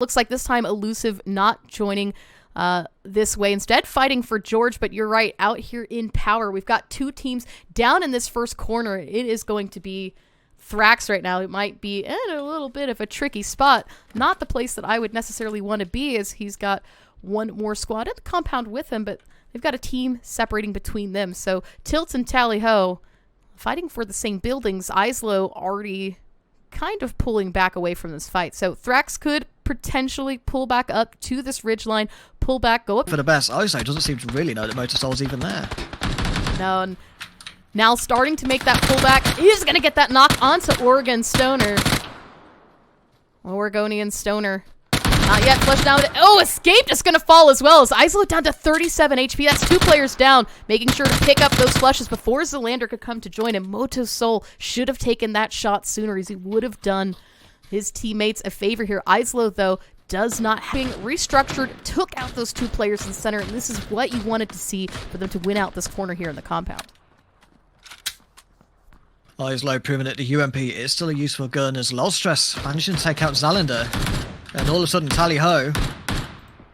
looks like this time Elusive not joining this way, instead fighting for George. But you're right, out here in power, we've got two teams down in this first corner. It is going to be Thrax right now. It might be in a little bit of a tricky spot. Not the place that I would necessarily want to be, as he's got one more squad in the compound with him, but they've got a team separating between them. So Tilts and Tally Ho fighting for the same buildings. Islo already kind of pulling back away from this fight. So Thrax could potentially pull back up to this ridgeline, pull back, go up. For the best, Islo doesn't seem to really know that Motorsoul's even there. No, and now starting to make that pullback. He's going to get that knock onto Oregon Stoner. Oregonian Stoner. Not yet flushed down. Oh, Escape just going to fall as well, as Islo down to 37 HP. That's two players down, making sure to pick up those flushes before Zelander could come to join him. Motosoul should have taken that shot sooner, as he would have done his teammates a favor here. Islo, though, does not having restructured, took out those two players in the center, and this is what you wanted to see for them to win out this corner here in the compound. Islo proving that the UMP is still a useful gun, as Lolstress managing to take out Zalander. And all of a sudden, Tally Ho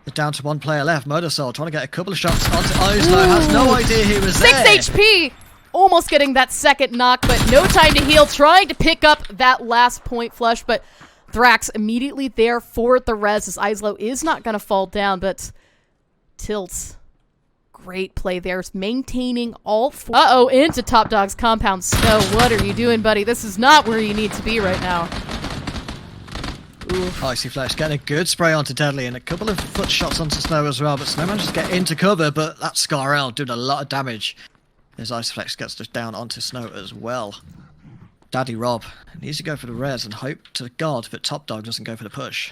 is down to one player left. Motorsoul trying to get a couple of shots onto Islo. Has no idea he was there. 6 HP! Almost getting that second knock, but no time to heal. Trying to pick up that last point flush, but Thrax immediately there for the res, as Islo is not going to fall down, but Tilts. Great play there, maintaining all four. Uh-oh, into Top Dog's compound. Snow, what are you doing, buddy? This is not where you need to be right now. Oof. Icy Flex getting a good spray onto Deadly and a couple of foot shots onto Snow as well, but Snow manages to get into cover, but that Scarl doing a lot of damage as Icy Flex gets just down onto Snow as well. Daddy Rob needs to go for the res and hope to God that Top Dog doesn't go for the push.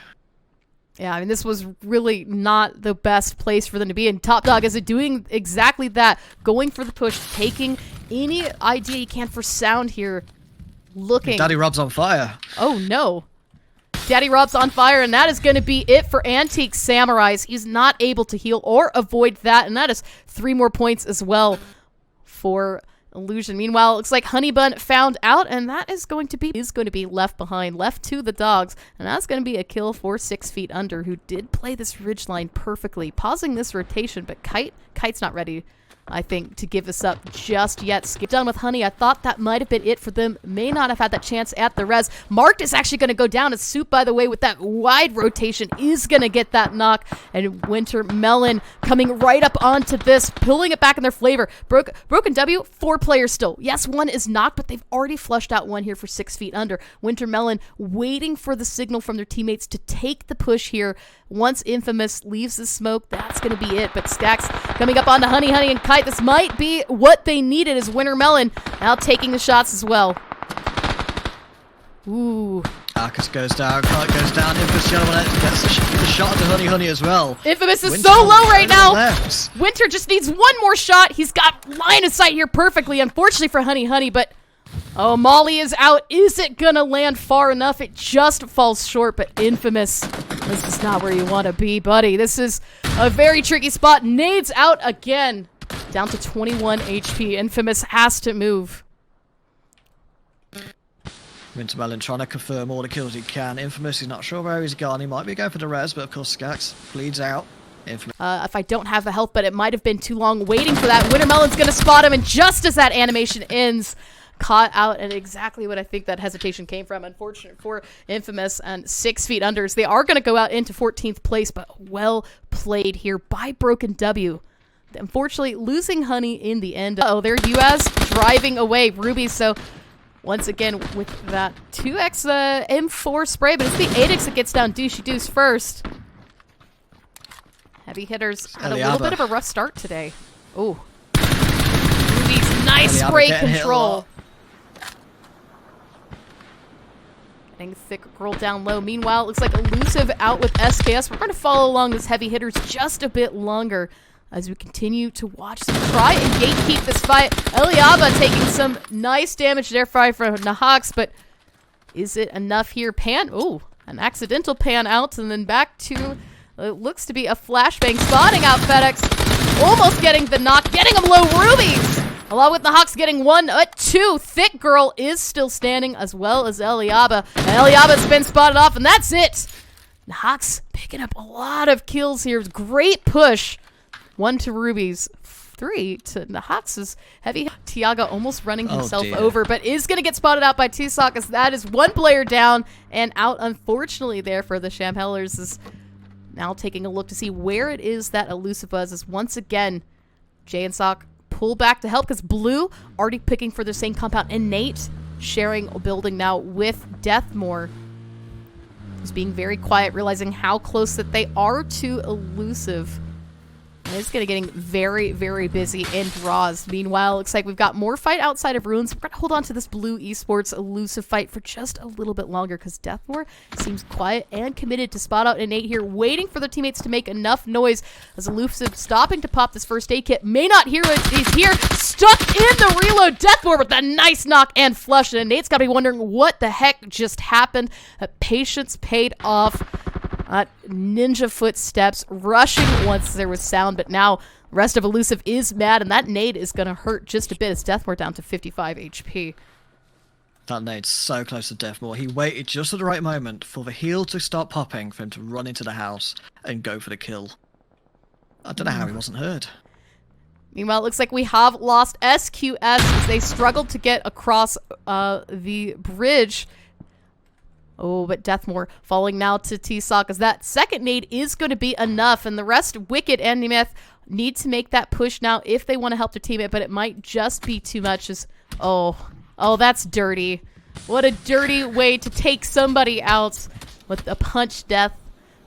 Yeah, I mean, this was really not the best place for them to be, and Top Dog is doing exactly that, going for the push, taking any idea he can for sound here, looking. Daddy Rob's on fire. Oh no. Daddy Rob's on fire, and that is going to be it for Antique Samurais. He's not able to heal or avoid that, and that is 3 more points as well for Illusion. Meanwhile, it looks like Honeybun found out, and that is going to be left behind, left to the dogs, and that's going to be a kill for 6 feet under, who did play this ridgeline perfectly, pausing this rotation, but Kite's not ready, I think, to give this up just yet. Skip done with Honey. I thought that might have been it for them. May not have had that chance at the res. Marked is actually going to go down. As Soup, by the way, with that wide rotation, is going to get that knock. And Winter Melon coming right up onto this, pulling it back in their flavor. Broken W, 4 players still. Yes, 1 is knocked, but they've already flushed out 1 here for 6 feet under. Winter Melon waiting for the signal from their teammates to take the push here. Once Infamous leaves the smoke, that's going to be it. But Stacks coming up onto Honey, and Kite. This might be what they needed, as Winter Melon now taking the shots as well. Ooh. Arcus goes down, Kite goes down, Infamous gets the shot to Honey as well. Infamous is so low right now. Winter just needs 1 more shot. He's got line of sight here perfectly, unfortunately for Honey, but oh, Molly is out. Is it gonna land far enough? It just falls short, but Infamous, this is not where you want to be, buddy. This is a very tricky spot. Nades out again. Down to 21 HP. Infamous has to move. Wintermelon trying to confirm all the kills he can. Infamous, he's not sure where he's gone. He might be going for the res, but of course Skax bleeds out. Infamous. If I don't have the health, but it might have been too long waiting for that. Wintermelon's going to spot him, and just as that animation ends, caught out, and exactly what I think that hesitation came from. Unfortunate for Infamous and 6 feet unders. They are going to go out into 14th place, but well played here by Broken W. Unfortunately, losing Honey in the end. Oh, there US driving away Ruby. So once again with that 2x M4 spray, but it's the 8x that gets down Douchey Deuce first. Heavy hitters had a little bit of a rough start today. Oh, Ruby's nice spray control. Getting thick girl down low. Meanwhile, it looks like Elusive out with SKS. We're going to follow along this heavy hitters just a bit longer as we continue to watch them try and gatekeep this fight. Eliaba taking some nice damage there from Nahax, but is it enough here? Pan, ooh, an accidental pan out, and then back to, it looks to be a flashbang, spotting out FedEx, almost getting the knock, getting him low. Rubies, along with Nahax getting 1, 2. Thick Girl is still standing, as well as Eliaba, and Eliaba's been spotted off, and that's it. Hawks picking up a lot of kills here. Great push. 1 to Ruby's, 3 to Nahax's heavy. Tiago almost running himself over, but is going to get spotted out by Tisoc, as that is 1 player down and out, unfortunately, there for the Shamhellers. Is now taking a look to see where it is that Elusive Buzz is. Once again, Jay and Sock pull back to help, because Blue already picking for the same compound, and Nate sharing a building now with Deathmore. He's being very quiet, realizing how close that they are to Elusive. And it's going to getting very, very busy in draws. Meanwhile, looks like we've got more fight outside of Ruins. We're going to hold on to this Blue Esports Elusive fight for just a little bit longer, because Deathmore seems quiet and committed to spot out Innate here, waiting for their teammates to make enough noise, as Elusive stopping to pop this first aid kit. May not hear it. He's here, stuck in the reload. Deathmore with that nice knock and flush. And Nate's got to be wondering what the heck just happened. Patience paid off. Ninja footsteps rushing once there was sound, but now rest of Elusive is mad, and that nade is going to hurt just a bit, as Deathmore down to 55 HP. That nade's so close to Deathmore. He waited just at the right moment for the heal to start popping, for him to run into the house and go for the kill. I don't know how he wasn't heard. Meanwhile, it looks like we have lost SQS as they struggled to get across the bridge. Oh, but Deathmore falling now to T-Sock, as that second nade is going to be enough, and the rest, Wicked and Nemeth, need to make that push now if they want to help their teammate, but it might just be too much. As oh, that's dirty. What a dirty way to take somebody out with a punch death,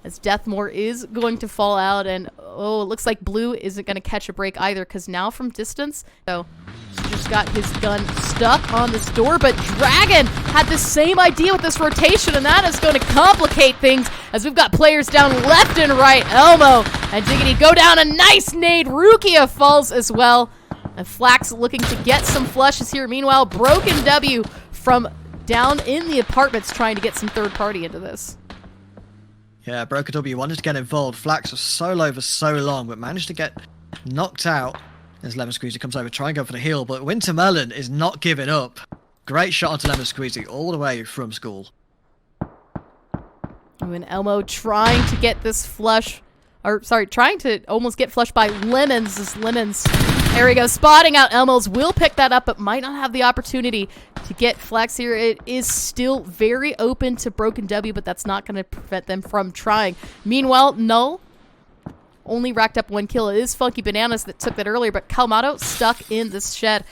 as Deathmore is going to fall out, and oh, it looks like Blue isn't going to catch a break either, because now from distance, so he just got his gun stuck on this door, but Dragon had the same idea with this rotation, and that is going to complicate things, as we've got players down left and right. Elmo and Diggity go down, a nice nade. Rukia falls as well, and Flax looking to get some flushes here. Meanwhile, Broken W from down in the apartments trying to get some third party into this. Yeah, Broken W wanted to get involved. Flax was so low for so long, but managed to get knocked out as Lemon Squeezy comes over, try and go for the heal, but Wintermelon is not giving up. Great shot onto Lemon Squeezy all the way from school. And Elmo trying to get this flush, or sorry, trying to almost get flushed by Lemons. This Lemons, there we go, spotting out Elmo's, will pick that up, but might not have the opportunity to get Flex here. It is still very open to Broken W, but that's not going to prevent them from trying. Meanwhile, Null only racked up 1 kill. It is Funky Bananas that took that earlier, but Calmato stuck in this shed.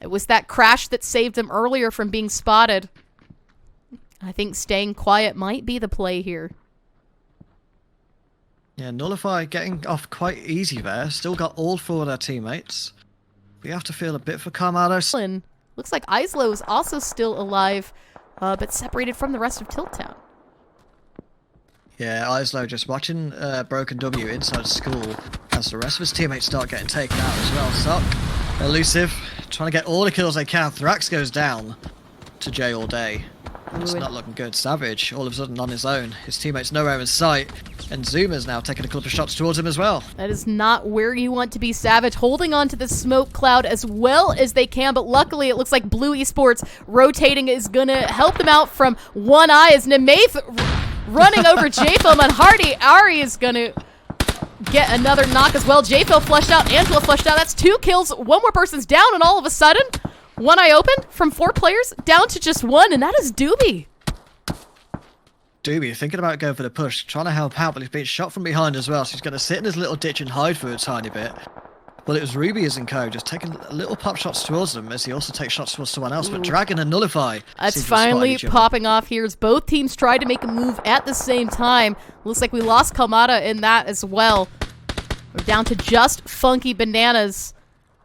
It was that crash that saved him earlier from being spotted. I think staying quiet might be the play here. Yeah, Nullify getting off quite easy there. Still got all 4 of their teammates. We have to feel a bit for Calmato. Looks like Islo is also still alive, but separated from the rest of Tilt Town. Yeah, Islo just watching Broken W inside school as the rest of his teammates start getting taken out as well. Sock, Elusive, trying to get all the kills they can. Thrax goes down to Jay all day. It's not looking good. Savage, all of a sudden on his own. His teammates nowhere in sight. And Zuma's now taking a couple of shots towards him as well. That is not where you want to be, Savage. Holding on to the smoke cloud as well as they can, but luckily it looks like Blue Esports rotating is going to help them out from one eye, as Nemaith running over J-Film, and Hardy Ari is going to get another knock as well. J-Phil flushed out, Angela flushed out. That's 2 kills. 1 more person's down, and all of a sudden, one eye open from 4 players down to just 1, and that is Doobie. Doobie thinking about going for the push, trying to help out, but he's being shot from behind as well, so he's going to sit in his little ditch and hide for a tiny bit. But it was Ruby as in co, just taking little pop shots towards them, as he also takes shots towards someone else. But Dragon and Nullify. That's finally popping off here, as both teams tried to make a move at the same time. Looks like we lost Kalmata in that as well. We're down to just Funky Bananas,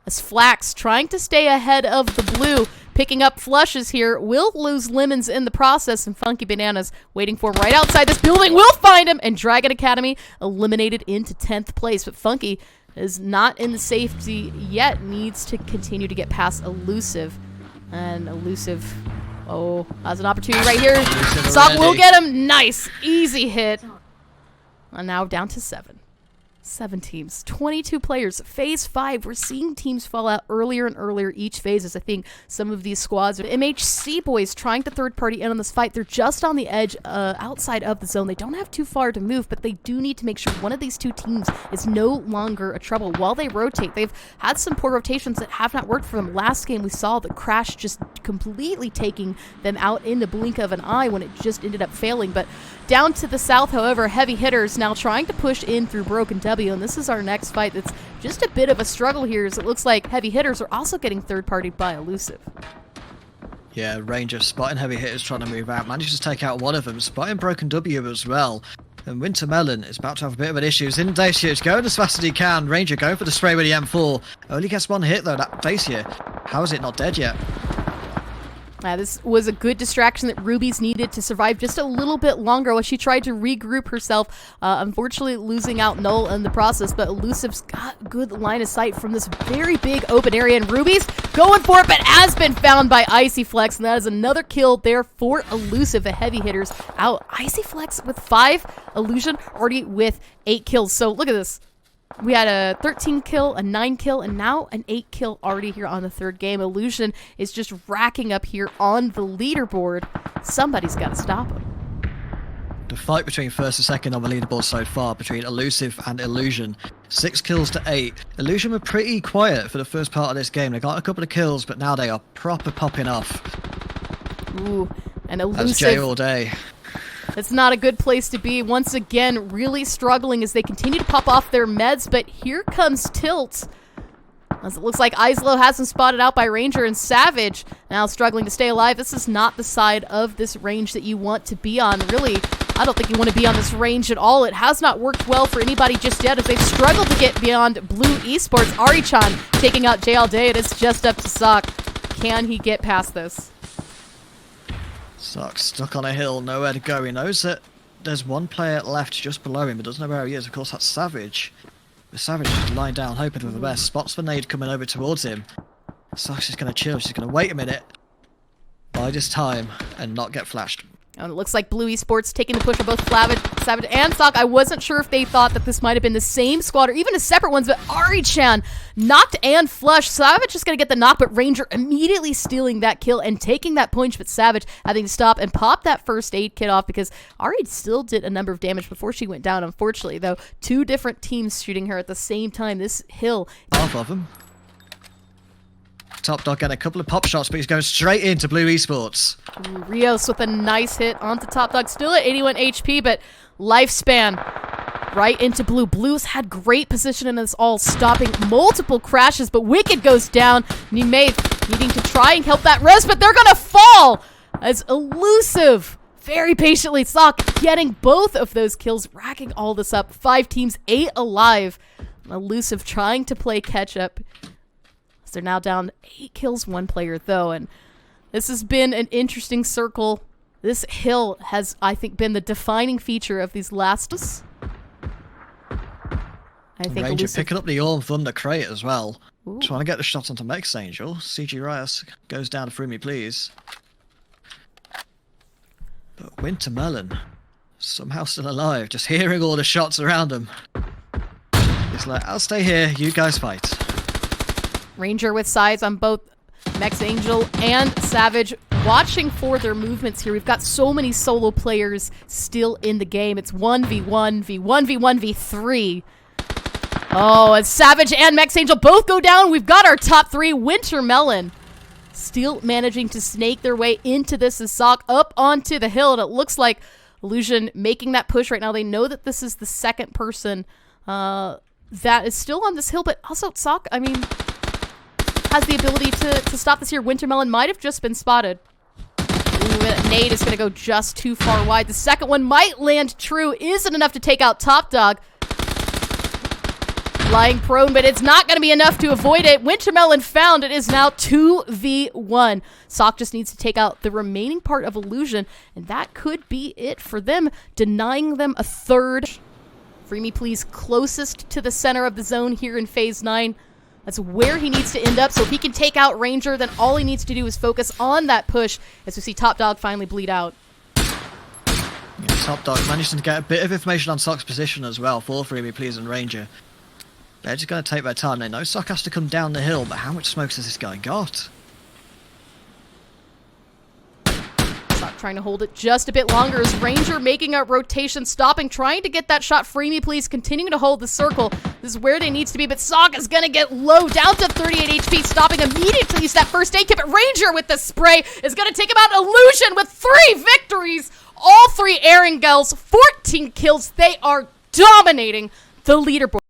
as Flax trying to stay ahead of the Blue, picking up flushes here. Will lose Lemons in the process, and Funky Bananas waiting for him right outside this building. Will find him, and Dragon Academy eliminated into 10th place. But Funky is not in the safety yet, needs to continue to get past Elusive. And Elusive, oh, has an opportunity right here. Sock will get him. Nice, easy hit. And now down to 7. 7 teams, 22 players. Phase 5, we're seeing teams fall out earlier and earlier each phase, as I think some of these squads are MHC boys trying to third party in on this fight. They're just on the edge outside of the zone. They don't have too far to move, but they do need to make sure one of these two teams is no longer a trouble while they rotate. They've had some poor rotations that have not worked for them. Last game we saw the Crash just completely taking them out in the blink of an eye when it just ended up failing. But down to the south, however, Heavy Hitters now trying to push in through Broken W, and this is our next fight that's just a bit of a struggle here, as it looks like Heavy Hitters are also getting third-partied by Elusive. Yeah, Ranger spotting Heavy Hitters trying to move out, manages to take out one of them, spotting Broken W as well. And Wintermelon is about to have a bit of an issue. He's in Dacier, going as fast as he can. Ranger going for the spray with the M4. Only gets one hit though, that Dacier. How is it not dead yet? This was a good distraction that Ruby's needed to survive just a little bit longer while she tried to regroup herself, unfortunately losing out Null in the process, but Elusive's got a good line of sight from this very big open area, and Ruby's going for it, but has been found by Icy Flex, and that is another kill there for Elusive. The Heavy Hitters out. Icy Flex with 5, Illusion already with 8 kills. So look at this. We had a 13 kill, a 9 kill, and now an 8 kill already here on the third game. Illusion is just racking up here on the leaderboard. Somebody's got to stop him. The fight between first and second on the leaderboard so far between Elusive and Illusion. 6 kills to 8. Illusion were pretty quiet for the first part of this game. They got a couple of kills, but now they are proper popping off. Ooh, and Elusive... That's Jay all day. It's not a good place to be. Once again, really struggling as they continue to pop off their meds, but here comes Tilt. As it looks like Islo has him spotted out by Ranger, and Savage now struggling to stay alive. This is not the side of this range that you want to be on. Really, I don't think you want to be on this range at all. It has not worked well for anybody just yet as they've struggled to get beyond Blue Esports. Ari-chan taking out Jay all day, and it's just up to Sock. Can he get past this? Sock's stuck on a hill, nowhere to go. He knows that there's one player left just below him, but doesn't know where he is. Of course, that's Savage. The Savage is just lying down, hoping for the best. Spots the nade coming over towards him. Sock's just going to chill. She's going to wait a minute, bide his time, and not get flashed. And it looks like Blue Esports taking the push on both Savage and Sock. I wasn't sure if they thought that this might have been the same squad or even a separate ones, but Ari-chan knocked and flushed. Savage is going to get the knock, but Ranger immediately stealing that kill and taking that punch, but Savage having to stop and pop that first aid kit off because Ari still did a number of damage before she went down, unfortunately, though. 2 different teams shooting her at the same time. This hill... Half of them. Top Dog getting a couple of pop shots, but he's going straight into Blue Esports. Ooh, Rios with a nice hit onto Top Dog, still at 81 HP, but lifespan right into Blue. Blue's had great position in this all, stopping multiple crashes, but Wicked goes down. Nimate needing to try and help that res, but they're gonna fall as Elusive very patiently. Sock getting both of those kills, racking all this up. 5 teams, 8 alive. Elusive trying to play catch up. They're now down 8 kills, 1 player though, and this has been an interesting circle. This hill has, I think, been the defining feature of these last... I think Ranger Elusive... picking up the Orm Thunder crate as well. Ooh. Trying to get the shot onto Mex Angel. CG Rias goes down to Free Me Please. But Wintermelon, somehow still alive, just hearing all the shots around him. He's like, I'll stay here, you guys fight. Ranger with sides on both Mex Angel and Savage, watching for their movements here. We've got so many solo players still in the game. It's 1v1, v1, v1, v3. Oh, and Savage and Mex Angel both go down. We've got our top 3. Wintermelon still managing to snake their way into this as Sock up onto the hill, and it looks like Illusion making that push right now. They know that this is the second person that is still on this hill, but also Sock, I mean... has the ability to stop this here. Wintermelon might have just been spotted. Ooh, nade is going to go just too far wide. The second one might land true. Isn't enough to take out Top Dog. Lying prone, but it's not going to be enough to avoid it. Wintermelon found. It is now 2v1. Sock just needs to take out the remaining part of Illusion, and that could be it for them, denying them a third. Free Me Please closest to the center of the zone here in Phase 9. That's where he needs to end up. So if he can take out Ranger, then all he needs to do is focus on that push as we see Top Dog finally bleed out. Yeah, Top Dog, managing to get a bit of information on Sock's position as well for Freebie Please and Ranger. They're just going to take their time. They know Sock has to come down the hill, but how much smokes has this guy got? Sock trying to hold it just a bit longer as Ranger making a rotation, stopping, trying to get that shot. Freebie Please continuing to hold the circle. This is where they needs to be, but Sock is going to get low, down to 38 HP, stopping immediately. Use that first aid kit, but Ranger with the spray is going to take him out. Illusion with 3 victories. All 3 Erangels, 14 kills. They are dominating the leaderboard.